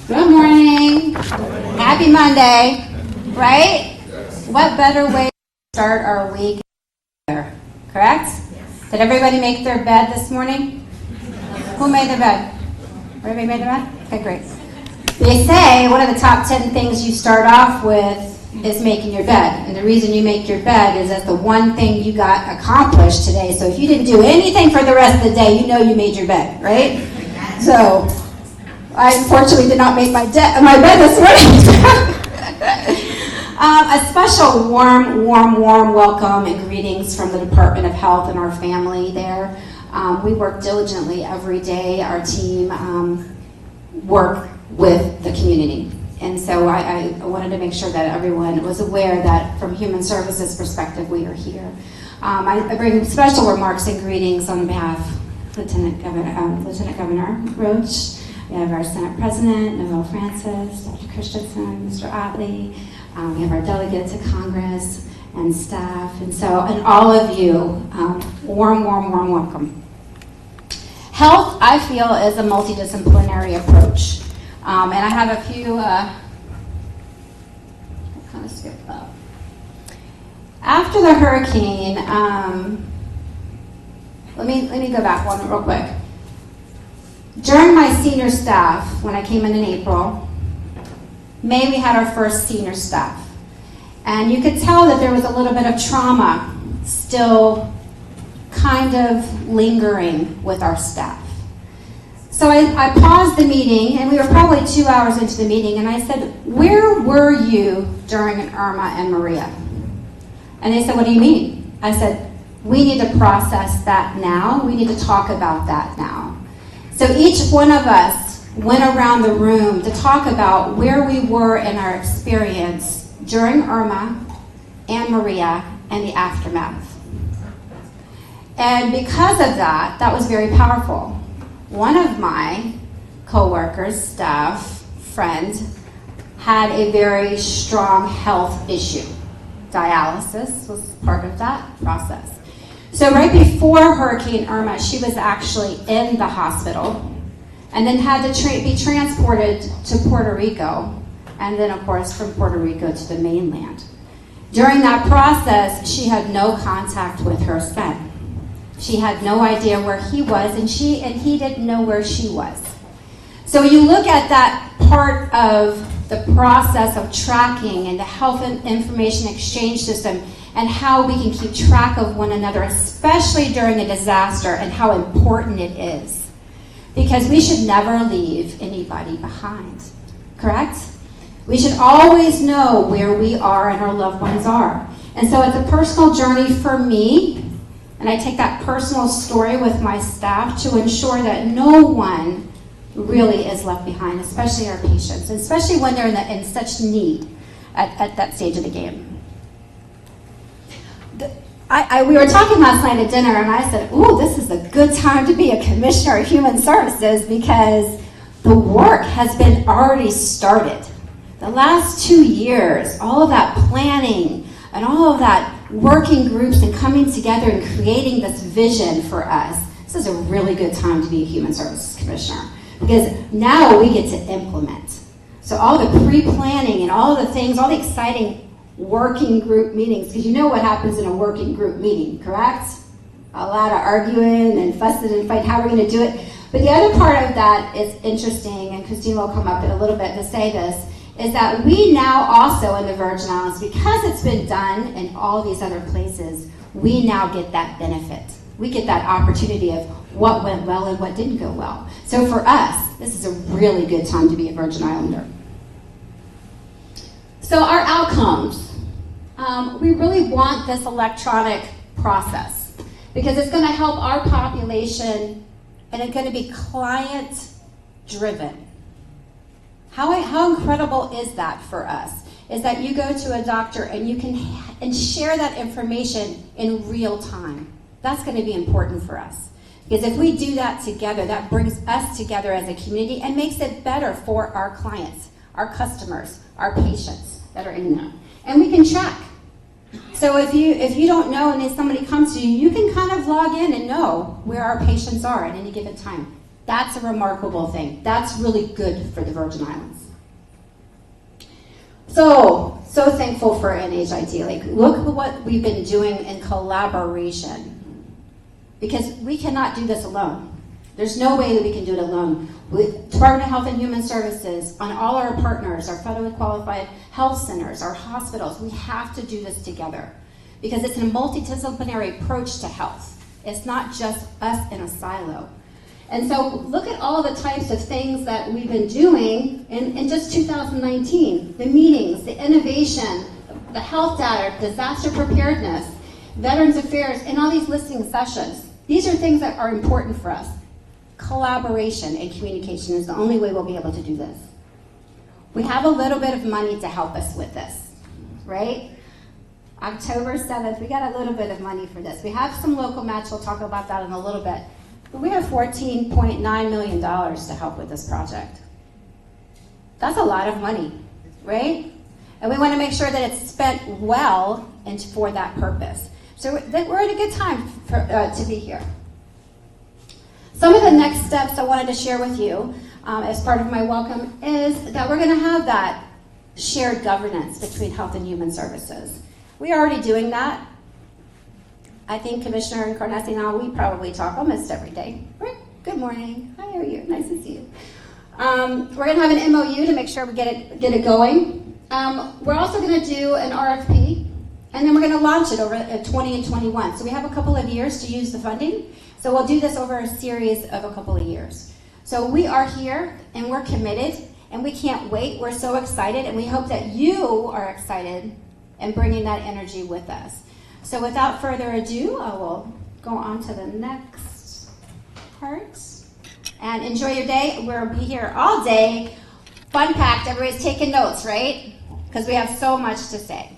Good morning. Happy Monday, right? What better way to start our week? Correct? Did everybody make their bed this morning? Who made their bed? Everybody made their bed? Okay, great. They say one of the top 10 things you start off with is making your bed. And the reason you make your bed is that's the one thing you got accomplished today. So if you didn't do anything for the rest of the day, you know you made your bed, right? So I unfortunately did not make my bed this morning. A special warm welcome and greetings from the Department of Health and our family there. We work diligently every day. Our team work with the community. And so I wanted to make sure that everyone was aware that from Human Services perspective, we are here. I bring special remarks and greetings on behalf of Lieutenant Governor Roach. We have our Senate President, Noel Francis, Dr. Christensen, Mr. Otley. We have our delegates to Congress and staff. And all of you, warm welcome. Health, I feel, is a multidisciplinary approach. And I have a few, kind of skip up. After the hurricane, let me go back one real quick. During my senior staff, when I came in April, May we had our first senior staff. And you could tell that there was a little bit of trauma still kind of lingering with our staff. So I paused the meeting, and we were probably 2 hours into the meeting, and I said, where were you during Irma and Maria? And they said, what do you mean? I said, we need to process that now. We need to talk about that now. So each one of us went around the room to talk about where we were in our experience during Irma and Maria and the aftermath. And because of that, that was very powerful. One of my coworkers, staff, friend, had a very strong health issue. Dialysis was part of that process. So right before Hurricane Irma, she was actually in the hospital and then had to be transported to Puerto Rico, and then, of course, from Puerto Rico to the mainland. During that process, she had no contact with her son. She had no idea where he was, and he didn't know where she was. So you look at that part of the process of tracking and the health information exchange system and how we can keep track of one another, especially during a disaster, and how important it is. Because we should never leave anybody behind, correct? We should always know where we are and our loved ones are. And so it's a personal journey for me, and I take that personal story with my staff to ensure that no one really is left behind, especially our patients, especially when they're in such need at that stage of the game. We were talking last night at dinner, and I said, ooh, this is a good time to be a commissioner of human services because the work has been already started. The last 2 years, all of that planning and all of that working groups and coming together and creating this vision for us, this is a really good time to be a human services commissioner because now we get to implement. So all the pre-planning and all the things, all the exciting working group meetings, because you know what happens in a working group meeting, correct? A lot of arguing and fussing and fighting, how we're going to do it. But the other part of that is interesting, and Christine will come up in a little bit to say this, is that we now also in the Virgin Islands, because it's been done in all these other places, we now get that benefit. We get that opportunity of what went well and what didn't go well. So for us, this is a really good time to be a Virgin Islander. So our outcomes. We really want this electronic process because it's going to help our population and it's going to be client-driven. How incredible is that for us? Is that you go to a doctor and you can share that information in real time. That's going to be important for us. Because if we do that together, that brings us together as a community and makes it better for our clients, our customers, our patients that are in there. And we can track. So if you don't know and then somebody comes to you, you can kind of log in and know where our patients are at any given time. That's a remarkable thing. That's really good for the Virgin Islands. So thankful for NHIT. Like, look at what we've been doing in collaboration. Because we cannot do this alone. There's no way that we can do it alone. With Department of Health and Human Services, on all our partners, our federally qualified health centers, our hospitals, we have to do this together. Because it's a multidisciplinary approach to health. It's not just us in a silo. And so look at all the types of things that we've been doing in just 2019. The meetings, the innovation, the health data, disaster preparedness, Veterans Affairs, and all these listening sessions. These are things that are important for us. Collaboration and communication is the only way we'll be able to do this. We have a little bit of money to help us with this, right? October 7th, we got a little bit of money for this. We have some local match, we'll talk about that in a little bit. But we have $14.9 million to help with this project. That's a lot of money, right? And we want to make sure that it's spent well and for that purpose. So we're at a good time to be here. Some of the next steps I wanted to share with you as part of my welcome is that we're going to have that shared governance between Health and Human Services. We are already doing that. I think Commissioner Encarnacion, we probably talk almost every day. Right? Good morning. How are you? Nice to see you. We're going to have an MOU to make sure we get it going. We're also going to do an RFP, and then we're going to launch it over 20 and 21. So we have a couple of years to use the funding. So we'll do this over a series of a couple of years. So we are here, and we're committed, and we can't wait. We're so excited, and we hope that you are excited and bringing that energy with us. So without further ado, I will go on to the next part. And enjoy your day. We'll be here all day. Fun packed. Everybody's taking notes, right? Because we have so much to say.